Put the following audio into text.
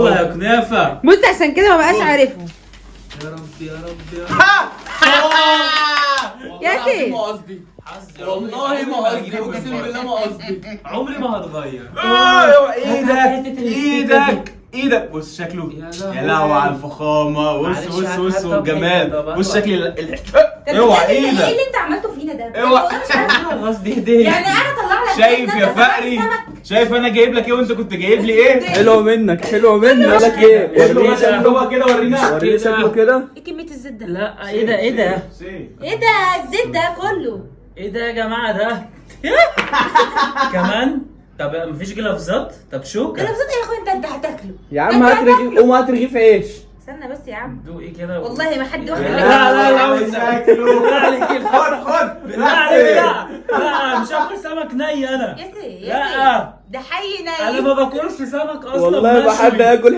والله يا كنافه. بص عشان كده ما بقاش عارفهم. يا رب يا رب يا ياسين ما قصدي والله ما قصدي، اقسم بالله ما قصدي، عمري ما هتغير. ايدك بص شكله. يا لهوي على الفخامه. بص والجمال. بص شكل اوعى ايه ايدك. اللي انت عملته فينا ده؟ اوعى. والله مش عارفة. قصدي هديه. يعني انا طلع لك شايف يا فقري؟ شايف انا جايب لك ايه وانت كنت جايب لي ايه؟ حلو منك حلو منك. بقول لك ايه؟ ورينا شكله كده. ورينا وريني شكله كده. ايه كمية الزيت ده؟ لا ايه ده ايه ده ايه ده الزيت ده كله؟ ايه ده يا جماعه ده كمان. طب مفيش جلافزات؟ طب شوكه. جلافزات ايه يا اخويا؟ انت هتاكله يا عم هات رغيف، قوم هات رغيف عيش. استنى بس يا عم. دوقي كده والله ما حد واخد لا منك. مش هاكله. بالله عليك خد بالله عليك لا مش هاكل سمك ني انا. ياسين لا ده حي انا نايم. ما باكلش سمك اصلا. والله ما حد مشوي. ياكل